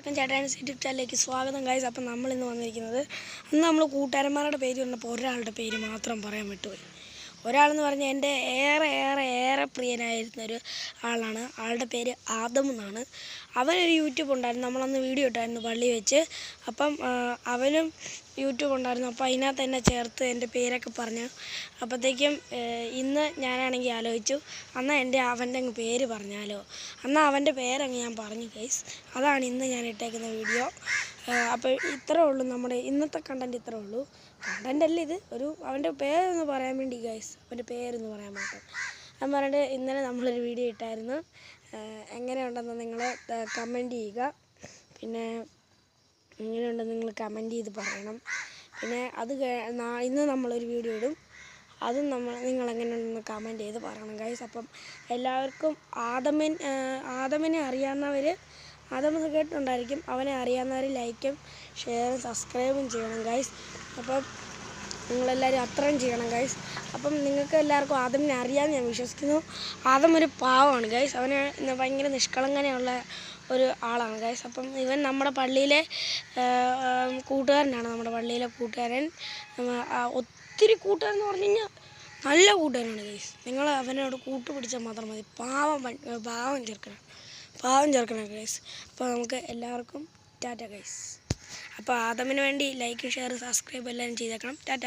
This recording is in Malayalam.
എല്ലാവർക്കും ചേട്ടാൻസ് യൂട്യൂബ് ചാനലിലേക്ക് സ്വാഗതം ഗൈസ്. അപ്പം നമ്മളിന്ന് വന്നിരിക്കുന്നത് അന്ന് നമ്മൾ കൂട്ടുകാരന്മാരുടെ പേര് പറഞ്ഞപ്പോൾ ഒരാളുടെ പേര് മാത്രം പറയാൻ വിട്ടുപോയി. ഒരാളെന്ന് പറഞ്ഞാൽ എൻ്റെ ഏറെ പ്രിയനായിരുന്നൊരു ആളാണ്. ആളുടെ പേര് ആദം എന്നാണ്. അവനൊരു യൂട്യൂബ് ഉണ്ടായിരുന്നു, നമ്മളന്ന് വീഡിയോ ഇട്ടായിരുന്നു പള്ളി വെച്ച്. അപ്പം അവനും യൂട്യൂബ് ഉണ്ടായിരുന്നു. അപ്പോൾ അതിനകത്ത് എന്നെ ചേർത്ത് എൻ്റെ പേരൊക്കെ പറഞ്ഞു. അപ്പോഴത്തേക്കും ഇന്ന് ഞാനാണെങ്കിൽ ആലോചിച്ചു, എന്നാൽ അവൻ്റെ അങ്ങ് പേര് പറഞ്ഞാലോ. എന്നാൽ അവൻ്റെ പേരങ്ങ് ഞാൻ പറഞ്ഞു ഗൈസ്. അതാണ് ഇന്ന് ഞാൻ ഇട്ടേക്കുന്ന വീഡിയോ. അപ്പോൾ ഇത്രേ ഉള്ളൂ, നമ്മുടെ ഇന്നത്തെ കണ്ടൻറ്റ് ഇത്രേ ഉള്ളൂ. കണ്ടൻ്റല്ല ഇത്, അവൻ്റെ പേരൊന്ന് പറയാൻ വേണ്ടി ഗൈസ്, അവൻ്റെ പേരൊന്ന് പറയാൻ മാത്രം. ഞാൻ പറഞ്ഞിട്ട് ഇന്നലെ നമ്മളൊരു വീഡിയോ ഇട്ടായിരുന്നു. എങ്ങനെയുണ്ടെന്ന് നിങ്ങൾ കമൻറ്റ് ചെയ്യുക. പിന്നെ എങ്ങനെയുണ്ടെന്ന് നിങ്ങൾ കമൻറ്റ് ചെയ്ത് പറയണം. പിന്നെ ഇന്ന് നമ്മളൊരു വീഡിയോ ഇടും, അതും നിങ്ങളെങ്ങനെയുണ്ടെന്ന് കമൻറ്റ് ചെയ്ത് പറയണം ഗൈസ്. അപ്പം എല്ലാവർക്കും ആദമിനെ അറിയാവുന്നവർ, ആദമെന്ന് കേട്ടിട്ടുണ്ടായിരിക്കും, അവനെ അറിയാവുന്നവർ ലൈക്കും ഷെയറും സബ്സ്ക്രൈബും ചെയ്യണം ഗൈസ്. അപ്പം നിങ്ങളെല്ലാവരും അത്രയും ചെയ്യണം ഗൈസ്. അപ്പം നിങ്ങൾക്ക് എല്ലാവർക്കും ആദമിനെ അറിയാമെന്ന് ഞാൻ വിശ്വസിക്കുന്നു. ആദം ഒരു പാവമാണ് ഗൈസ്. അവന് ഭയങ്കര നിഷ്കളങ്കനെയുള്ള ഒരു ആളാണ് ഗൈസ്. അപ്പം ഇവൻ നമ്മുടെ പള്ളിയിലെ കൂട്ടുകാരനാണ്, നമ്മുടെ പള്ളിയിലെ കൂട്ടുകാരൻ. ഒത്തിരി കൂട്ടുകാരെന്ന് പറഞ്ഞു കഴിഞ്ഞാൽ നല്ല കൂട്ടുകാരാണ് ഗൈസ്. നിങ്ങൾ അവനോട് കൂട്ടുപിടിച്ചാൽ മാത്രം മതി. പാവം ചെറുക്കനാണ് ഗൈസ്. അപ്പോൾ നമുക്ക് എല്ലാവർക്കും ടാറ്റ ഗൈസ്. അപ്പോൾ ആദമിന് വേണ്ടി ലൈക്ക് ഷെയർ സബ്സ്ക്രൈബ് എല്ലാവരും ചെയ്തേക്കണം. ടാറ്റ.